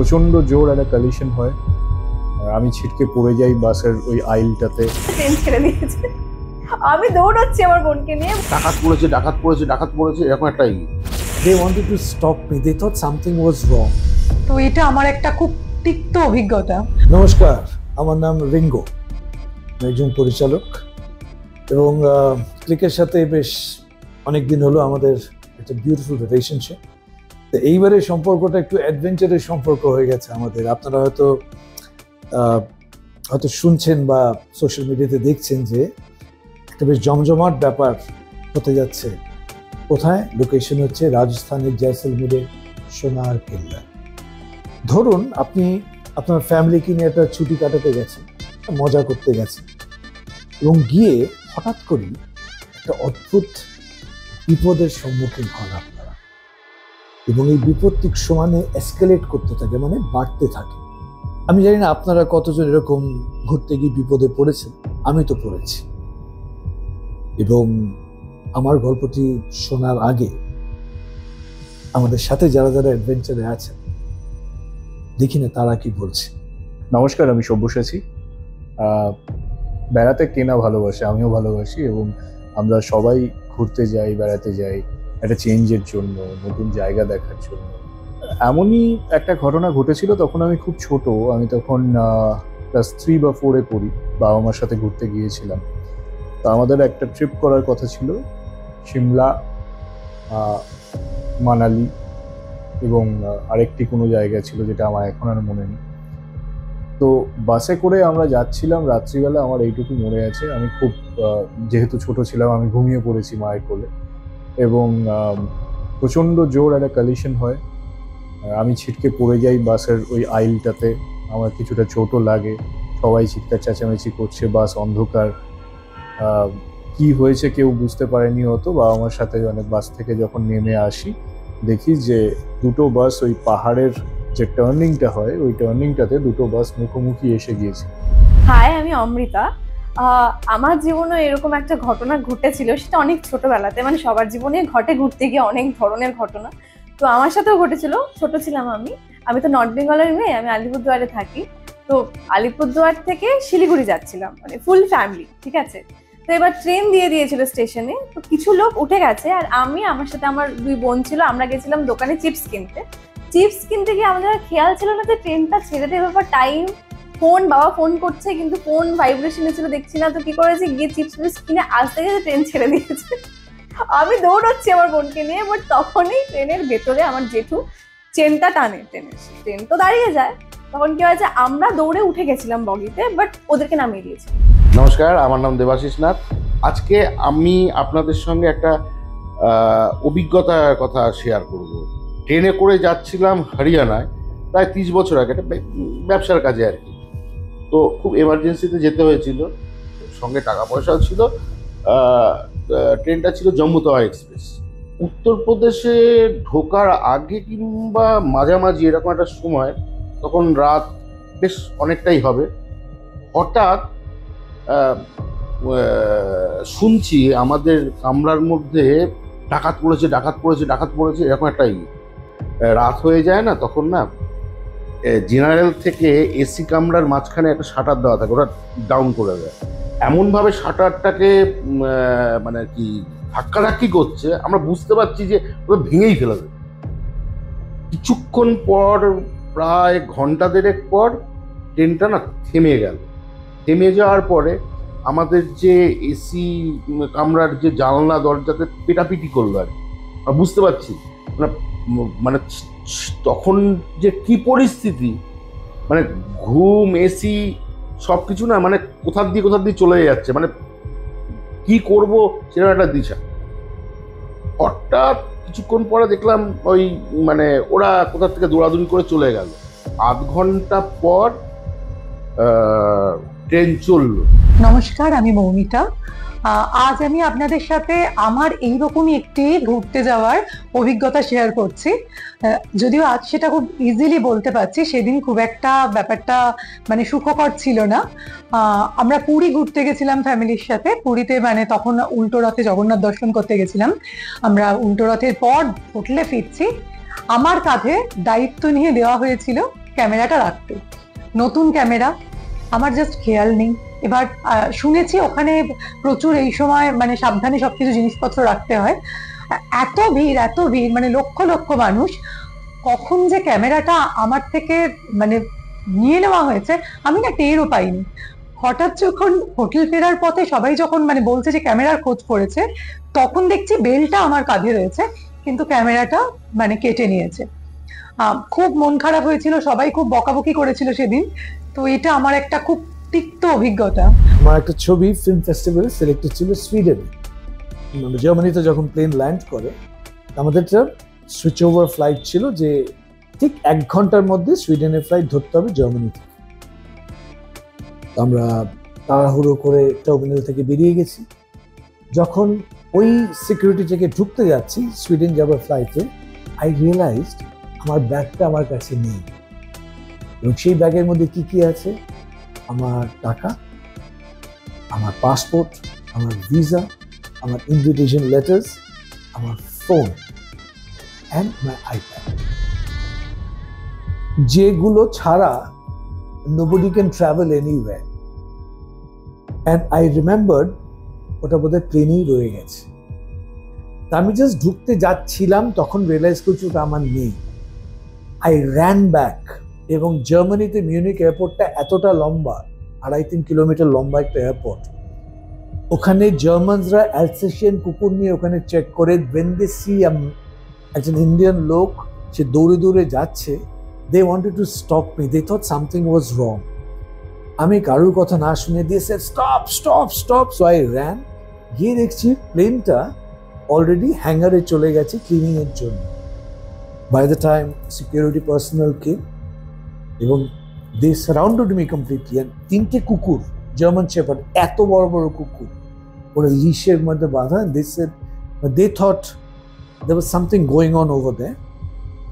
প্রচন্ড জোর একটা কলিশন হয়, আমি ছিটকে পড়ে যাই বাসের ওই আইলটাতে। ট্রেন ছেড়ে দিয়েছে, আমি দৌড়াচ্ছি আমার বোনকে নিয়ে। ডাকাত পড়েছে এরকম একটা They wanted to stop me. They thought something was wrong. তো এটা আমার একটা খুব তিক্ত অভিজ্ঞতা। নমস্কার, আমার নাম রিঙ্গো, আমি একজন পরিচালক এবং ক্লিকের সাথে বেশ অনেকদিন হলো আমাদের একটা বিউটিফুল রিলেশনশিপ। তো এইবারে সম্পর্কটা একটু অ্যাডভেঞ্চারের সম্পর্ক হয়ে গেছে আমাদের। আপনারা হয়তো শুনছেন বা সোশ্যাল মিডিয়াতে দেখছেন যে একটা বেশ জমজমাট ব্যাপার হতে যাচ্ছে। কোথায়? লোকেশন হচ্ছে রাজস্থানের জয়সলমীরে সোনার কেল্লা। ধরুন আপনি আপনার ফ্যামিলিকে নিয়ে একটা ছুটি কাটাতে গেছেন, মজা করতে গেছেন এবং গিয়ে হঠাৎ করে একটা অদ্ভুত বিপদের সম্মুখীন হন আপনারা, এবং এই বিপদটি সমানে এসকেলেট করতে থাকে, মানে বাড়তে থাকে। আমি জানি না আপনারা কতজন এরকম ঘুরতে গিয়ে বিপদে পড়েছেন, আমি তো পড়েছি। এবং আমার গল্পটি শোনার আগে আমাদের সাথে যারা যারা অ্যাডভেঞ্চারে আছেন দেখি না তারা কি বলছে। নমস্কার, আমি সব্যসাচী। বেড়াতে কেনা ভালোবাসে, আমিও ভালোবাসি এবং আমরা সবাই ঘুরতে যাই, বেড়াতে যাই একটা চেঞ্জের জন্য, নতুন জায়গা দেখার জন্য। এমনই একটা ঘটনা ঘটেছিল, তখন আমি খুব ছোট, আমি তখন ক্লাস 3 বা 4 পড়ি। বাবা মার সাথে ঘুরতে গিয়েছিলাম। তো আমাদের একটা ট্রিপ করার কথা ছিল সিমলা, মানালি এবং আরেকটি কোনো জায়গা ছিল যেটা আমার এখন আর মনে নেই। তো বাসে করে আমরা যাচ্ছিলাম রাত্রিবেলা, আমার এইটুকু মনে আছে। আমি খুব যেহেতু ছোট ছিলাম, আমি ঘুমিয়ে পড়েছি মায়ের কোলে এবং প্রচণ্ড জোর একটা কলিশন হয়, আমি ছিটকে পড়ে যাই বাসের ওই আইলটাতে। আমার কিছুটা চোটও লাগে, সবাই চিৎকার চেঁচামেচি করছে, বাস অন্ধকার। কি হয়েছে কেউ বুঝতে পারেনি হতো। বাবা মার সাথে অনেক বাস থেকে যখন নেমে আসি দেখি যে দুটো বাস ওই পাহাড়ের যে টার্নিংটা হয় ওই টার্নিংটাতে দুটো বাস মুখোমুখি এসে গিয়েছে। হাই, আমি অমৃতা। আমার জীবনে এরকম একটা ঘটনা ঘটেছিল, সেটা অনেক ছোটবেলাতে, মানে সবার জীবনে ঘটে ঘুরতে গিয়ে অনেক ধরনের ঘটনা। তো আমার সাথেও ঘটেছিল, ছোট ছিলাম আমি তো নর্থ বেঙ্গলের মেয়ে, আমি আলিপুরদুয়ারে থাকি। তো আলিপুরদুয়ার থেকে শিলিগুড়ি যাচ্ছিলাম, মানে ফুল ফ্যামিলি, ঠিক আছে। তো এবার ট্রেন দিয়ে দিয়েছিল স্টেশনে, তো কিছু লোক উঠে গেছে আর আমার সাথে আমার 2 বোন ছিল। আমরা গেছিলাম দোকানে চিপস কিনতে গিয়ে আমাদের খেয়াল ছিল না যে ট্রেনটা ছেড়ে দেবে বা টাইম। বাবা ফোন করছে কিন্তু ফোন ভাইব্রেশনে ছিল, দেখছি না। তো কি করেছি, গিয়ে চিপস কিনে আসতে গেছে, ট্রেন ছেড়ে দিয়েছে। আমি দৌড়াচ্ছি আমার বোনকে নিয়ে, বাট তখনই ট্রেনের ভেতরে আমার জেঠু চেনটা টানে, ট্রেন তো দাঁড়িয়ে যায়। তখন কি হয়েছে, আমরা দৌড়ে উঠে গেছিলাম বগিতে, বাট ওদেরকে নামিয়ে দিয়েছে। নমস্কার, আমার নাম দেবাশিস নাথ। আজকে আমি আপনাদের সঙ্গে একটা অভিজ্ঞতার কথা শেয়ার করব। ট্রেনে করে যাচ্ছিলাম হরিয়ানায় প্রায় 30 বছর আগে, একটা ব্যবসার কাজে আর কি। তো খুব এমার্জেন্সিতে যেতে হয়েছিল, সঙ্গে টাকা পয়সাও ছিল। ট্রেনটা ছিল জম্মু তাওয়া এক্সপ্রেস। উত্তরপ্রদেশে ঢোকার আগে কিংবা মাঝামাঝি এরকম একটা সময়, তখন রাত বেশ অনেকটাই হবে। হঠাৎ শুনছি আমাদের কামরার মধ্যে ডাকাত পড়েছে এরকম একটা রাত হয়ে যায় না তখন, না জেনারেল থেকে এসি কামরার মাঝখানে একটা শাটার দেওয়া থাকে, ওটা ডাউন করে দেয়। এমনভাবে শাটারটাকে মানে কি ধাক্কাধাক্কি করছে, আমরা বুঝতে পারছি যে ওটা ভেঙেই ফেলে দেবে। কিছুক্ষণ পর, প্রায় ঘন্টা দেড়েক পর ট্রেনটা না থেমে যাওয়ার পরে আমাদের যে এসি কামরার যে জানলা দরজাতে পেটাপিটি করলো আর আমরা বুঝতে পারছি মানে তখন যে কি পরিস্থিতি, মানে ঘুম, এসি সব কিছু না, মানে কোথার দিয়ে চলে যাচ্ছে, মানে কি করব সেরকম একটা দিশা। হঠাৎ কিছুক্ষণ পরে দেখলাম ওই মানে ওরা কোথা থেকে দৌড়াদৌড়ি করে চলে গেল। আধ ঘন্টা পর ট্রেন চলল। নমস্কার, আমি মৌমিতা। আজ আমি আপনাদের সাথে আমার এইরকমই একটি ঘুরতে যাওয়ার অভিজ্ঞতা শেয়ার করছি। যদিও আজ সেটা খুব ইজিলি বলতে পারছি, সেদিন খুব একটা ব্যাপারটা মানে সুখকর ছিল না। আমরা পুরী ঘুরতে গেছিলাম ফ্যামিলির সাথে। পুরীতে মানে তখন উল্টো রথে জগন্নাথ দর্শন করতে গেছিলাম। আমরা উল্টো রথের পর হোটেলে ফিরছি। আমার কাঁধে দায়িত্ব নিয়ে দেওয়া হয়েছিল ক্যামেরাটা রাখতে। নতুন ক্যামেরা, আমার জাস্ট খেয়াল নেই। এবার শুনেছি ওখানে প্রচুর এই সময় মানে সাবধানে সবকিছু জিনিসপত্র রাখতে হয়। এত ভিড়, মানে লক্ষ লক্ষ মানুষ, কখন যে ক্যামেরাটা আমার থেকে মানে নিয়ে নেওয়া হয়েছে আমি না টেরও পাইনি। হঠাৎ যখন হোটেল ফেরার পথে সবাই যখন মানে বলছে যে ক্যামেরার খোঁজ পড়েছে, তখন দেখছি বেলটা আমার কাঁধে রয়েছে, কিন্তু ক্যামেরাটা মানে কেটে নিয়েছে। খুব মন খারাপ হয়েছিল, সবাই খুব বকাবকি করেছিল সেদিন। তো এটা আমার একটা খুব তিক্ত অভিজ্ঞতা। আমার একটা ছবি ফিল্ম ফেস্টিভ্যালে সিলেক্টেড ছিল সুইডেনে, জার্মানিতে যখন প্লেন ল্যান্ড করে। আমাদের একটা সুইচ ওভার ফ্লাইট ছিল যে ঠিক 1 ঘন্টার মধ্যে সুইডেনের ফ্লাইট ধরতে হবে জার্মানি থেকে। আমরা তাড়াহুড়ো করে টার্মিনাল থেকে বেরিয়ে গেছি। যখন ওই সিকিউরিটি থেকে ঢুকতে যাচ্ছি সুইডেন যাবার ফ্লাইটে, আই রিয়েলাইজড আমার ব্যাগটা আমার কাছে নেই। এবং সেই ব্যাগের মধ্যে কি কি আছে? আমার টাকা, আমার পাসপোর্ট, আমার ভিসা, আমার ইনভিটেশন লেটার্স, আমার ফোন অ্যান্ড মাই আইপ্যাড, যেগুলো ছাড়া nobody can travel anywhere. And I remembered ওটা বোধহয় প্লেনেই রয়ে গেছে। তা আমি জাস্ট ঢুকতে যাচ্ছিলাম, তখন রিয়েলাইজ করছি ওটা আমার নেই। I ran back. এবং জার্মানিতে মিউনিক এয়ারপোর্টটা এতটা লম্বা, 2.5-3 কিলোমিটার লম্বা একটা এয়ারপোর্ট। ওখানে জার্মানসরা অ্যালসেশিয়ান কুকুর নিয়ে ওখানে চেক করে। when they see একজন ইন্ডিয়ান লোক সে দৌড়ে দৌড়ে যাচ্ছে, they wanted to stop me. They thought something was wrong. আমি কারোর কথা না শুনে দিয়ে said stop stop stop. So I ran. গিয়ে দেখছি প্লেনটা অলরেডি হ্যাঙ্গারে চলে গেছে ক্লিনিং এর জন্য। By the time security personnel came, এবং they surrounded me completely. And 3টে কুকুর, জার্মান শেপার্ড, এত বড় বড় কুকুর, ওরা লিশের মধ্যে বাঁধা। They thought there was something going on over there.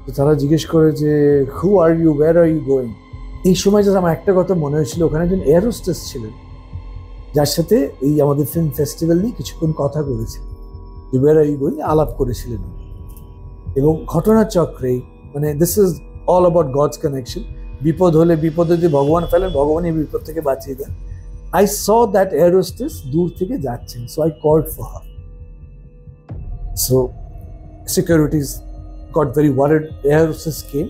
তো তারা জিজ্ঞেস করে যে who are you, where are you going. এই সময় যাতে আমার একটা কথা মনে হয়েছিল, ওখানে একজন এয়ার হোস্টেস ছিলেন যার সাথে এই আমাদের ফিল্ম ফেস্টিভ্যাল নিয়ে কিছুক্ষণ কথা করেছিলেন, যে ওয়্যার আর ইউ গোয়িং আলাপ করেছিলেন। এবং ঘটনার চক্রে মানে this is all about God's connection. বিপদ হলে বিপদে যদি ভগবান ফেলেন, ভগবান এই বিপদ থেকে বাঁচিয়ে দেন। I saw that air hostess দূর থেকে যাচ্ছেন, so I called for her. So securities got very worried. Air hostess came.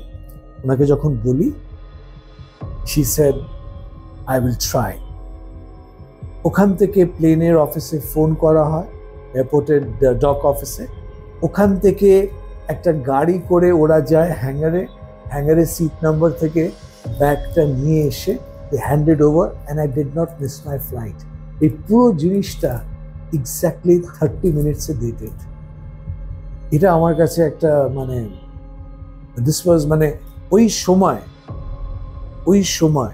ওনাকে যখন বলি, she said I will try. ওখান থেকে প্লেনের অফিসে ফোন করা হয়, এয়ারপোর্টের ডক অফিসে। ওখান থেকে একটা গাড়ি করে ওরা যায় হ্যাঙ্গারে সিট নাম্বার থেকে ব্যাগটা নিয়ে এসে they handed over and I did not miss my flight. এই পুরো জিনিসটা এক্স্যাক্টলি 30 মিনিটসে ডেটেড। এটা আমার কাছে একটা মানে দিস ওয়াজ মানে ওই সময়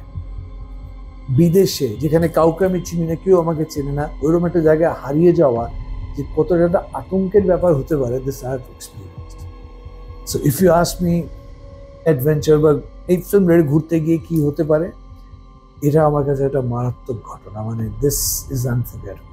বিদেশে যেখানে কাউকে আমি চিনি না, কেউ আমাকে চেনে না, ওইরকম একটা জায়গায় হারিয়ে যাওয়া যে কতটা একটা আতঙ্কের ব্যাপার হতে পারে, this I have experienced. So if you ask me adventure বা এই ফিল্ম ঘুরতে গিয়ে কি হতে পারে, এটা আমার কাছে একটা মারাত্মক ঘটনা। মানে দিস ইজ আনফরগেটেবল।